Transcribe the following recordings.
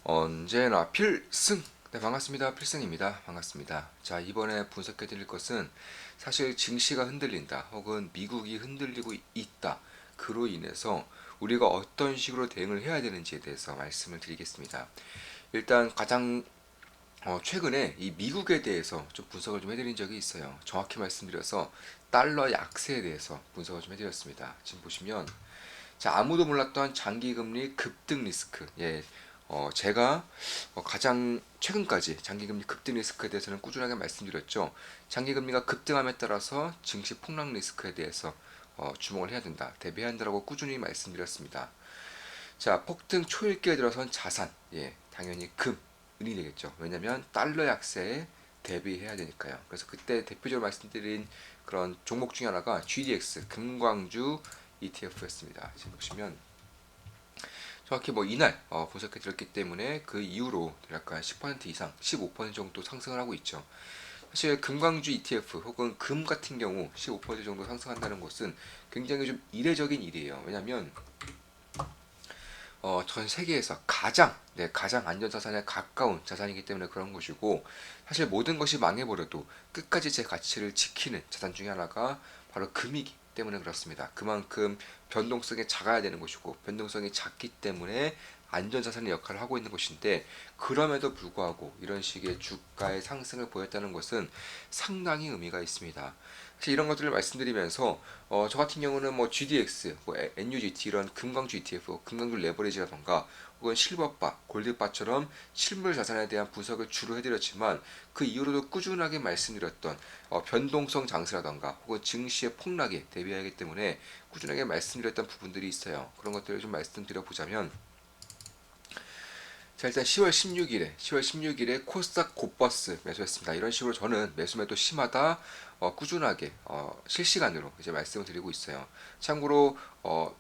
언제나 필승! 네, 반갑습니다. 필승입니다. 반갑습니다. 자, 이번에 분석해 드릴 것은 사실 증시가 흔들린다, 혹은 미국이 흔들리고 있다. 그로 인해서 우리가 어떤 식으로 대응을 해야 되는지에 대해서 말씀을 드리겠습니다. 일단 가장 최근에 이 미국에 대해서 좀 분석을 좀 해드린 적이 있어요. 정확히 말씀드려서 달러 약세에 대해서 분석을 좀 해드렸습니다. 지금 보시면 자, 아무도 몰랐던 장기금리 급등 리스크. 예, 제가 가장 최근까지 장기금리 급등 리스크에 대해서는 꾸준하게 말씀드렸죠. 장기금리가 급등함에 따라서 증시 폭락 리스크에 대해서 주목을 해야 된다, 대비해야 한다고 꾸준히 말씀드렸습니다. 자, 폭등 초읽기에 들어선 자산, 예, 당연히 은이 되겠죠. 왜냐면 달러 약세에 대비해야 되니까요. 그래서 그때 대표적으로 말씀드린 그런 종목 중에 하나가 GDX, 금광주 ETF였습니다. 지금 보시면 정확히 뭐 이날 분석해 드렸기 때문에 그 이후로 약간 10% 이상, 15% 정도 상승을 하고 있죠. 사실 금광주 ETF 혹은 금 같은 경우 15% 정도 상승한다는 것은 굉장히 좀 이례적인 일이에요. 왜냐하면 전 세계에서 가장 안전자산에 가까운 자산이기 때문에 그런 것이고, 사실 모든 것이 망해버려도 끝까지 제 가치를 지키는 자산 중에 하나가 바로 금이기 때문에 그렇습니다. 그만큼 변동성이 작아야 되는 것이고, 변동성이 작기 때문에 안전자산의 역할을 하고 있는 것인데, 그럼에도 불구하고 이런 식의 주가의 상승을 보였다는 것은 상당히 의미가 있습니다. 사실 이런 것들을 말씀드리면서 저 같은 경우는 뭐 GDX, 뭐 NUGT 이런 금광주 ETF, 금광주 레버리지라던가 혹은 실버바, 골드바처럼 실물 자산에 대한 분석을 주로 해드렸지만, 그 이후로도 꾸준하게 말씀드렸던 변동성 장세라던가 혹은 증시의 폭락에 대비해야 하기 때문에 꾸준하게 말씀드렸던 부분들이 있어요. 그런 것들을 좀 말씀드려 보자면, 자, 일단 10월 16일에 코스닥 곧버스 매수했습니다. 이런 식으로 저는 매수 매도 심하다, 꾸준하게 실시간으로 이제 말씀을 드리고 있어요. 참고로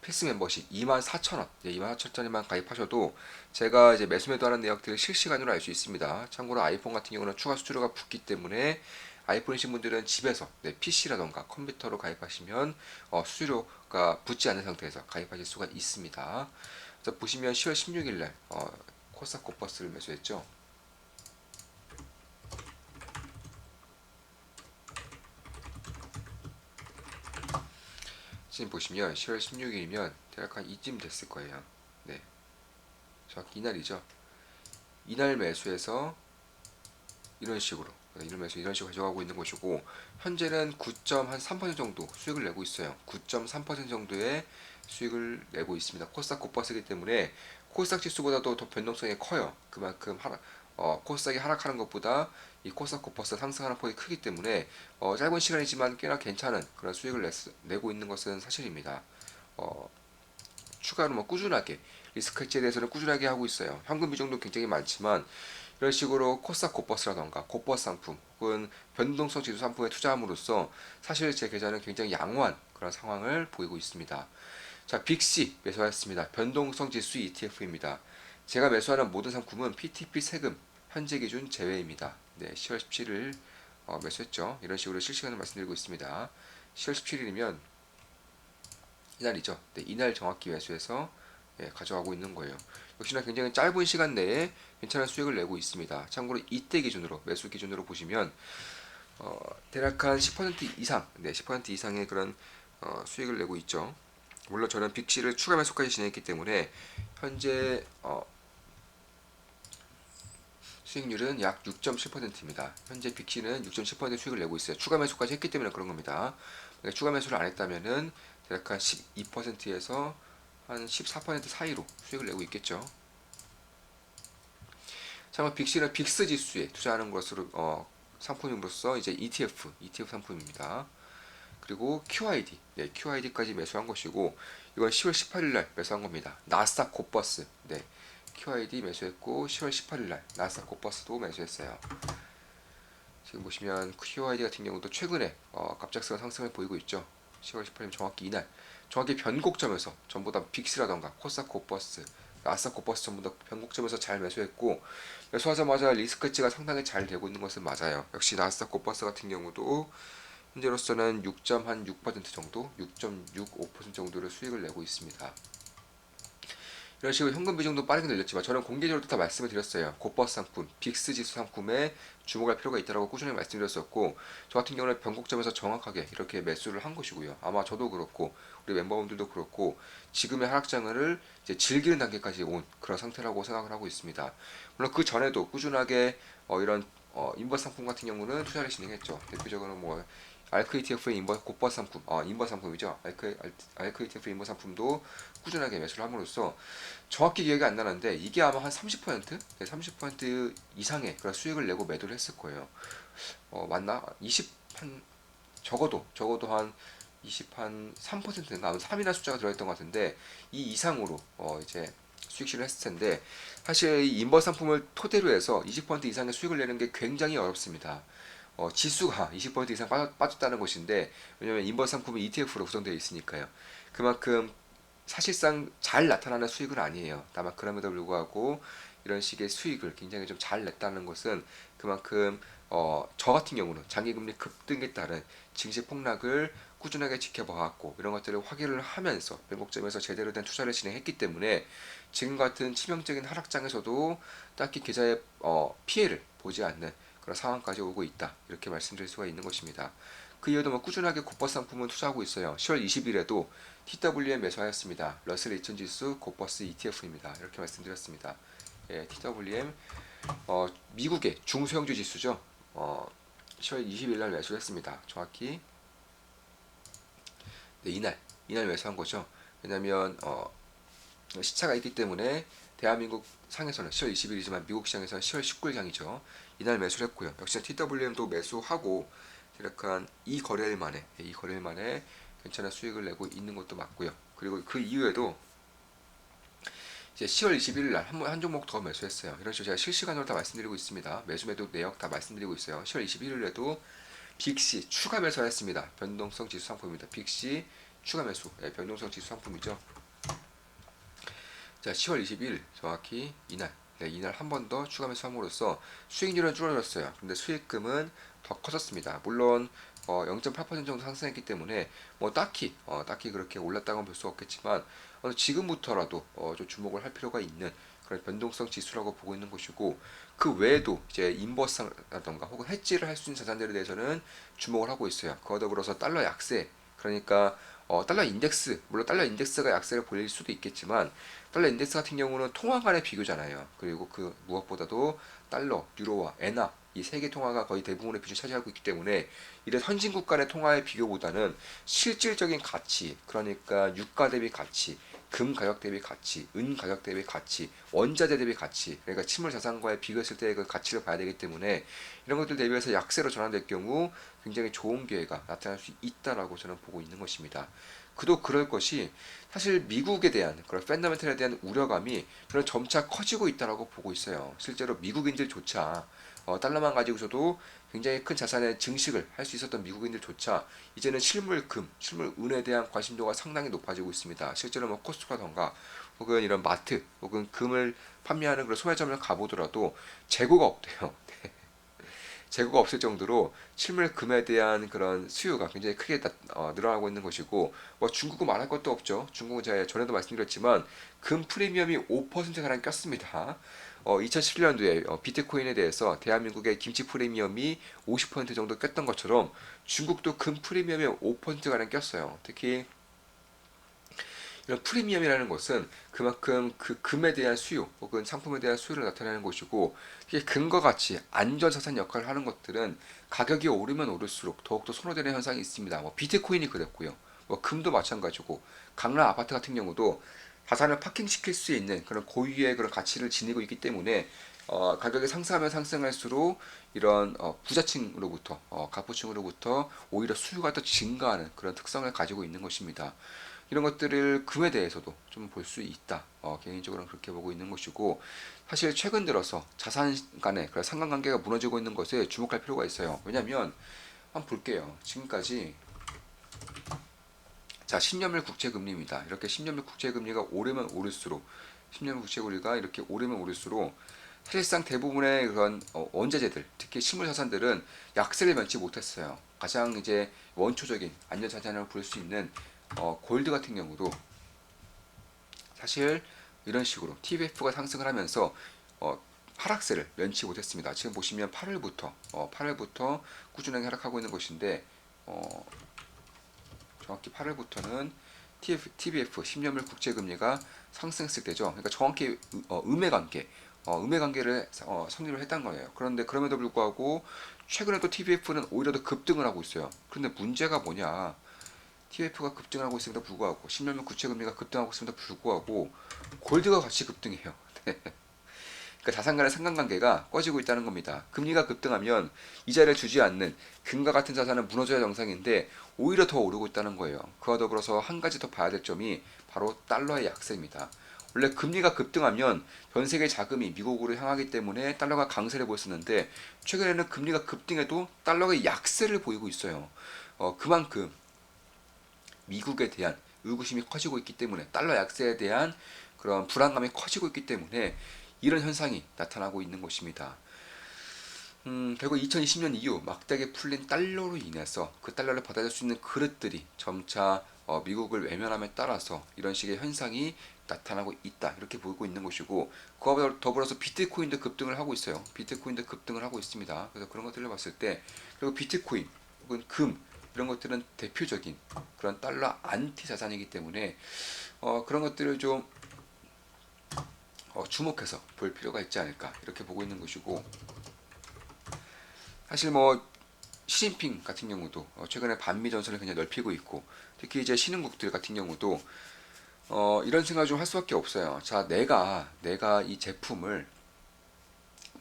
필수 멤버십 24,000원, 24,000원에만 가입하셔도 제가 이제 매수 매도하는 내역들을 실시간으로 알 수 있습니다. 참고로 아이폰 같은 경우는 추가 수수료가 붙기 때문에 아이폰이신 분들은 집에서 PC라던가 컴퓨터로 가입하시면 수수료가 붙지 않는 상태에서 가입하실 수가 있습니다. 그래서 보시면 10월 16일날 코스닥 곧버스를 매수했죠. 지금 보시면 10월 16일이면 대략 한 이쯤 됐을 거예요. 네, 정확히 이날이죠. 이날 매수해서 이런 식으로 이런 식으로 가져가고 있는 것이고, 현재는 9.3% 정도 수익을 내고 있어요. 9.3% 정도의 수익을 내고 있습니다. 코스닥 곧버스이기 때문에 코스닥 지수보다도 더 변동성이 커요. 그만큼 코스닥이 하락하는 것보다 이 코스닥 곧버스 상승하는 폭이 크기 때문에 짧은 시간이지만 꽤나 괜찮은 그런 수익을 내고 있는 것은 사실입니다. 어, 추가로 뭐 꾸준하게 리스크 해지에 대해서는 꾸준하게 하고 있어요. 현금 비중도 굉장히 많지만 이런 식으로 코스닥 곧버스라던가 곧버스 상품 혹은 변동성 지수 상품에 투자함으로써 사실 제 계좌는 굉장히 양호한 그런 상황을 보이고 있습니다. 자, 빅시 매수하였습니다. 변동성 지수 ETF입니다. 제가 매수하는 모든 상품은 PTP 세금 현재 기준 제외입니다. 네, 10월 17일 매수했죠. 이런 식으로 실시간으로 말씀드리고 있습니다. 10월 17일이면 이날이죠. 네, 이날 정확히 매수해서 가져가고 있는 거예요. 역시나 굉장히 짧은 시간 내에 괜찮은 수익을 내고 있습니다. 참고로 이때 기준으로 매수 기준으로 보시면 대략 한 10% 이상, 네, 10% 이상의 그런 수익을 내고 있죠. 물론 저는 빅시를 추가 매수까지 진행했기 때문에 현재 수익률은 약 6.7%입니다. 현재 빅시는 6.7% 수익을 내고 있어요. 추가 매수까지 했기 때문에 그런 겁니다. 추가 매수를 안 했다면은 대략 한 12%에서 한 14% 사이로 수익을 내고 있겠죠. 참고로 빅시는 빅스 지수에 투자하는 것으로 상품으로서 이제 ETF 상품입니다. 그리고 QID, 네, QID까지 매수한 것이고, 이건 10월 18일 날 매수한 겁니다. 나스닥 곧버스, 네, QID 매수했고 10월 18일 날 나스닥 곧버스도 매수했어요. 지금 보시면 QID 같은 경우도 최근에 갑작스러운 상승을 보이고 있죠. 10월 18일 정확히 이날, 정확히 변곡점에서 전부 다 빅스라던가 코스닥 곧버스, 나스닥 곧버스 전부 다 변곡점에서 잘 매수했고, 매수하자마자 리스크 치가 상당히 잘 되고 있는 것은 맞아요. 역시 나스닥 곧버스 같은 경우도 현재로서는 6.6% 정도, 6.65% 정도의 수익을 내고 있습니다. 이런 식으로 현금 비중도 빠르게 늘렸지만 저는 공개적으로 다 말씀을 드렸어요. 곧버스 상품, 빅스 지수 상품에 주목할 필요가 있다고 꾸준히 말씀드렸었고 저 같은 경우는 변곡점에서 정확하게 이렇게 매수를 한 것이고요. 아마 저도 그렇고 우리 멤버분들도 그렇고 지금의 하락장을 이제 즐기는 단계까지 온 그런 상태라고 생각을 하고 있습니다. 물론 그 전에도 꾸준하게 이런 인버스 상품 같은 경우는 투자를 진행했죠. 대표적으로 뭐 알크 ETF의 곧버스 상품, 인버스 상품이죠. 알크 ETF 인버스 상품도 꾸준하게 매수를 함으로써 정확히 기억이 안 나는데 이게 아마 한 30%? 네, 30% 이상의 그런 수익을 내고 매도를 했을 거예요. 맞나? 20, 한, 적어도 한 20, 한 3%인가? 3이나 숫자가 들어있던 것 같은데 이 이상으로 이제 수익 실을 했을 텐데 사실 이 인버스 상품을 토대로 해서 20% 이상의 수익을 내는 게 굉장히 어렵습니다. 지수가 20% 이상 빠졌다는 것인데 왜냐면 인버스 상품이 ETF로 구성되어 있으니까요. 그만큼 사실상 잘 나타나는 수익은 아니에요. 다만 그럼에도 불구하고 이런 식의 수익을 굉장히 좀 잘 냈다는 것은 그만큼 저 같은 경우는 장기금리 급등에 따른 증시 폭락을 꾸준하게 지켜봐왔고 이런 것들을 확인을 하면서 변곡점에서 제대로 된 투자를 진행했기 때문에 지금 같은 치명적인 하락장에서도 딱히 계좌에 피해를 보지 않는 그런 상황까지 오고 있다 이렇게 말씀드릴 수가 있는 것입니다. 그 이후에도 뭐 꾸준하게 곧버스 상품은 투자하고 있어요. 10월 20일에도 TWM 매수하였습니다. 러셀 2000 지수 곧버스 ETF입니다. 이렇게 말씀드렸습니다. 예, TWM 미국의 중소형주 지수죠. 10월 20일 날 매수했습니다. 정확히 네, 이날 매수한 거죠. 왜냐하면 시차가 있기 때문에 대한민국 상에서는 10월 20일이지만 미국 시장에서는 10월 19일 장이죠. 이날 매수를 했고요. 역시 TWM도 매수하고 대략 이 거래일 만에 괜찮은 수익을 내고 있는 것도 맞고요. 그리고 그 이후에도 이제 10월 21일 날 한 종목 더 매수했어요. 이런 식으로 제가 실시간으로 다 말씀드리고 있습니다. 매수 매도 내역 다 말씀드리고 있어요. 10월 21일에도 빅시 추가 매수했습니다. 변동성 지수 상품입니다. 빅시 추가 매수, 변동성 지수 상품이죠. 자, 10월 20일 정확히 이날 한 번 더 추가 매수함으로써 수익률은 줄어들었어요. 근데 수익금은 더 커졌습니다. 물론 0.8% 정도 상승했기 때문에 뭐 딱히 그렇게 올랐다고는 볼 수 없겠지만 지금부터라도 좀 주목을 할 필요가 있는 그런 변동성 지수라고 보고 있는 것이고 그 외에도 이제 인버스라던가 혹은 해지를 할 수 있는 자산들에 대해서는 주목을 하고 있어요. 그와 더불어서 달러 약세 그러니까 달러 인덱스 물론 달러 인덱스가 약세를 보일 수도 있겠지만 달러 인덱스 같은 경우는 통화 간의 비교잖아요. 그리고 그 무엇보다도 달러, 유로와 엔화 이 세 개 통화가 거의 대부분의 비중을 차지하고 있기 때문에 이런 선진국 간의 통화의 비교보다는 실질적인 가치, 그러니까 유가 대비 가치, 금 가격 대비 가치, 은 가격 대비 가치, 원자재 대비 가치, 그러니까 침물 자산과의 비교했을 때의 그 가치를 봐야 되기 때문에 이런 것들 대비해서 약세로 전환될 경우 굉장히 좋은 기회가 나타날 수 있다라고 저는 보고 있는 것입니다. 그도 그럴 것이 사실 미국에 대한 그런 팬더멘털에 대한 우려감이 저는 점차 커지고 있다라고 보고 있어요. 실제로 미국인들조차 달러만 가지고서도 굉장히 큰 자산의 증식을 할 수 있었던 미국인들조차 이제는 실물금, 실물은에 대한 관심도가 상당히 높아지고 있습니다. 실제로 뭐 코스트코라던가 혹은 이런 마트 혹은 금을 판매하는 그런 소매점을 가보더라도 재고가 없대요. 재고가 없을 정도로 실물금에 대한 그런 수요가 굉장히 크게 늘어나고 있는 것이고 뭐 중국은 말할 것도 없죠. 중국은 제가 전에도 말씀드렸지만 금 프리미엄이 5%가량 꼈습니다. 2011년도에 비트코인에 대해서 대한민국의 김치 프리미엄이 50% 정도 꼈던 것처럼 중국도 금 프리미엄이 5%가량 꼈어요. 특히 이런 프리미엄이라는 것은 그만큼 그 금에 대한 수요 혹은 상품에 대한 수요를 나타내는 것이고 이게 금과 같이 안전자산 역할을 하는 것들은 가격이 오르면 오를수록 더욱더 선호되는 현상이 있습니다. 뭐 비트코인이 그랬고요. 뭐 금도 마찬가지고 강남 아파트 같은 경우도 자산을 파킹시킬 수 있는 그런 고유의 그런 가치를 지니고 있기 때문에 가격이 상승하면 상승할수록 이런 부자층으로부터 갑부층으로부터 오히려 수요가 더 증가하는 그런 특성을 가지고 있는 것입니다. 이런 것들을 금에 대해서도 좀 볼 수 있다. 개인적으로는 그렇게 보고 있는 것이고 사실 최근 들어서 자산 간의 그런 상관관계가 무너지고 있는 것에 주목할 필요가 있어요. 왜냐하면 한번 볼게요. 지금까지 자 10년물 국채금리입니다. 이렇게 10년물 국채금리가 오르면 오를수록 10년물 국채금리가 이렇게 오르면 오를수록 사실상 대부분의 그런 원자재들, 특히 실물 자산들은 약세를 면치 못했어요. 가장 이제 원초적인 안전 자산이라고 볼 수 있는 골드 같은 경우도 사실 이런 식으로 TBF가 상승을 하면서 하락세를 면치 못했습니다. 지금 보시면 8월부터 꾸준하게 하락하고 있는 것인데 정확히 8월부터는 TBF 10년물 국제금리가 상승했을 때죠. 그러니까 정확히 음해관계, 음해관계를 성립을 했다는 거예요. 그런데 그럼에도 불구하고 최근에 또 TBF는 오히려 더 급등을 하고 있어요. 그런데 문제가 뭐냐? TBF가 급등을 하고 있음에도 불구하고 10년물 국채금리가 급등하고 있음에도 불구하고 골드가 같이 급등해요. 그러니까 자산 간의 상관관계가 꺼지고 있다는 겁니다. 금리가 급등하면 이자를 주지 않는 금과 같은 자산은 무너져야 정상인데 오히려 더 오르고 있다는 거예요. 그와 더불어서 한 가지 더 봐야 될 점이 바로 달러의 약세입니다. 원래 금리가 급등하면 전 세계 자금이 미국으로 향하기 때문에 달러가 강세를 보였었는데 최근에는 금리가 급등해도 달러가 약세를 보이고 있어요. 그만큼 미국에 대한 의구심이 커지고 있기 때문에 달러 약세에 대한 그런 불안감이 커지고 있기 때문에 이런 현상이 나타나고 있는 것입니다. 결국 2020년 이후 막대하게 풀린 달러로 인해서 그 달러를 받아들일 수 있는 그릇들이 점차 미국을 외면함에 따라서 이런 식의 현상이 나타나고 있다 이렇게 보고 있는 것이고 그와 더불어서 비트코인도 급등을 하고 있어요. 비트코인도 급등을 하고 있습니다. 그래서 그런 것들을 봤을 때 그리고 비트코인 혹은 금 이런 것들은 대표적인 그런 달러 안티 자산이기 때문에 그런 것들을 좀 주목해서 볼 필요가 있지 않을까 이렇게 보고 있는 것이고 사실 뭐 시진핑 같은 경우도 최근에 반미 전선을 그냥 넓히고 있고 특히 이제 신흥국들 같은 경우도 이런 생각을 좀 할 수밖에 없어요. 자, 내가 이 제품을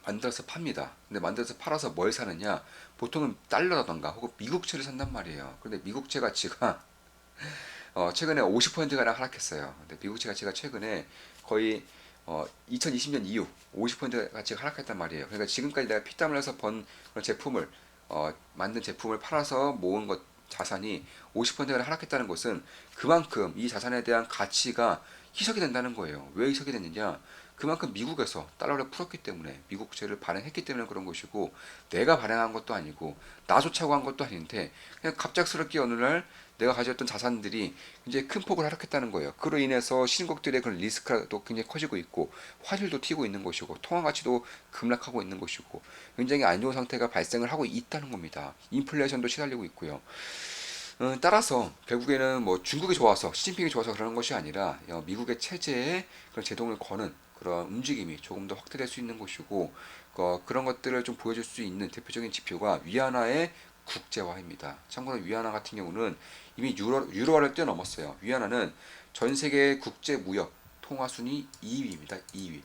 만들어서 팝니다. 근데 만들어서 팔아서 뭘 사느냐? 보통은 달러라던가 혹은 미국채를 산단 말이에요. 근데 미국채 가치가 최근에 50%가량 하락했어요. 근데 미국채 가치가 최근에 거의 2020년 이후 50% 가치가 하락했단 말이에요. 그러니까 지금까지 내가 피땀 흘려서 번 그런 제품을 만든 제품을 팔아서 모은 것 자산이 50%가 하락했다는 것은 그만큼 이 자산에 대한 가치가 희석이 된다는 거예요. 왜 희석이 됐느냐? 그만큼 미국에서 달러를 풀었기 때문에 미국채를 발행했기 때문에 그런 것이고 내가 발행한 것도 아니고 나조차고 한 것도 아닌데 그냥 갑작스럽게 어느 날 내가 가졌던 자산들이 굉장히 큰 폭을 하락했다는 거예요. 그로 인해서 신흥국들의 그런 리스크도 굉장히 커지고 있고 환율도 튀고 있는 것이고 통화 가치도 급락하고 있는 것이고 굉장히 안 좋은 상태가 발생을 하고 있다는 겁니다. 인플레이션도 시달리고 있고요. 따라서 결국에는 뭐 중국이 좋아서 시진핑이 좋아서 그러는 것이 아니라 미국의 체제에 그런 제동을 거는 그런 움직임이 조금 더 확대될 수 있는 것이고 그런 것들을 좀 보여줄 수 있는 대표적인 지표가 위안화의 국제화입니다. 참고로 위안화 같은 경우는 이미 유로화를 뛰어넘었어요. 위안화는 전 세계 국제 무역 통화 순위 2위입니다. 2위.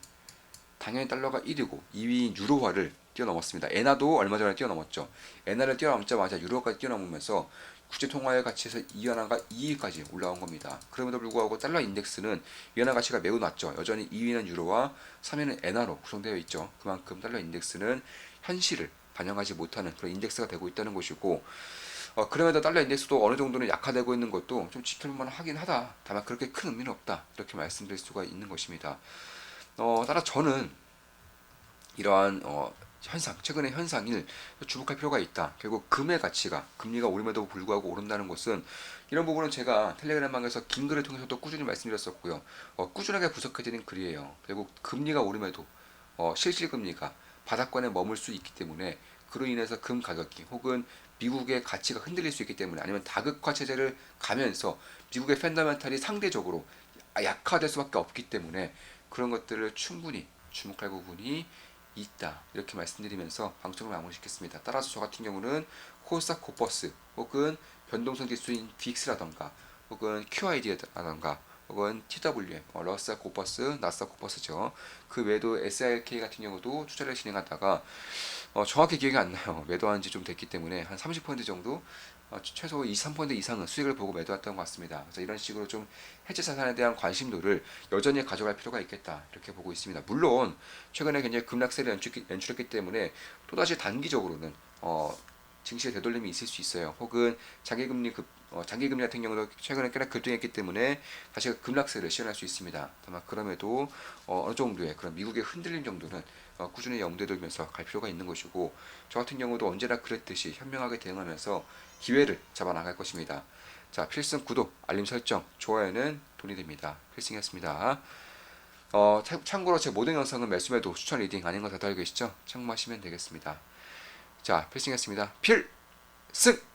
당연히 달러가 1위고 2위인 유로화를 뛰어넘었습니다. 엔화도 얼마 전에 뛰어넘었죠. 엔화를 뛰어넘자마자 유로화까지 뛰어넘으면서 국제 통화의 가치에서 위안화가 2위까지 올라온 겁니다. 그럼에도 불구하고 달러 인덱스는 위안화 가치가 매우 낮죠. 여전히 2위는 유로화, 3위는 엔화로 구성되어 있죠. 그만큼 달러 인덱스는 현실을 반영하지 못하는 그런 인덱스가 되고 있다는 것이고 그럼에도 달러 인덱스도 어느 정도는 약화되고 있는 것도 좀 지켜볼만 하긴 하다. 다만 그렇게 큰 의미는 없다. 이렇게 말씀드릴 수가 있는 것입니다. 따라 저는 이러한 최근의 현상을 주목할 필요가 있다. 결국 금의 가치가 금리가 오름에도 불구하고 오른다는 것은 이런 부분은 제가 텔레그램방에서 긴 글을 통해서도 꾸준히 말씀드렸었고요. 꾸준하게 분석해드린 글이에요. 결국 금리가 오름에도 실질금리가 바닥권에 머물 수 있기 때문에 그로 인해서 금 가격이 혹은 미국의 가치가 흔들릴 수 있기 때문에 아니면 다극화 체제를 가면서 미국의 펀더멘탈이 상대적으로 약화될 수밖에 없기 때문에 그런 것들을 충분히 주목할 부분이 있다 이렇게 말씀드리면서 방송을 마무리 짓겠습니다. 따라서 저 같은 경우는 코스닥 코퍼스 혹은 변동성 지수인 VIX라던가 혹은 QID라던가 혹은 TWM, 러스닥 코퍼스, 나스닥 코퍼스죠. 그 외에도 SIK 같은 경우도 투자를 진행하다가 정확히 기억이 안 나요. 매도한 지 좀 됐기 때문에 한 30% 정도 최소 23% 이상은 수익을 보고 매도했던 것 같습니다. 그래서 이런 식으로 좀 해지 자산에 대한 관심도를 여전히 가져갈 필요가 있겠다 이렇게 보고 있습니다. 물론 최근에 굉장히 급락세를 연출했기 때문에 또다시 단기적으로는 증시의 되돌림이 있을 수 있어요. 혹은 장기금리 같은 경우도 최근에 꽤나 급등했기 때문에 다시 급락세를 시현할 수 있습니다. 다만 그럼에도 어느 정도의 그런 미국의 흔들림 정도는 꾸준히 염두에 두면서 갈 필요가 있는 것이고 저 같은 경우도 언제나 그랬듯이 현명하게 대응하면서 기회를 잡아 나갈 것입니다. 자, 필승 구독, 알림 설정, 좋아요는 돈이 됩니다. 필승이었습니다. 참고로 제 모든 영상은 매수매도 추천 리딩 아닌 거 다들 알고 계시죠? 참고하시면 되겠습니다. 자, 필승했습니다. 필승!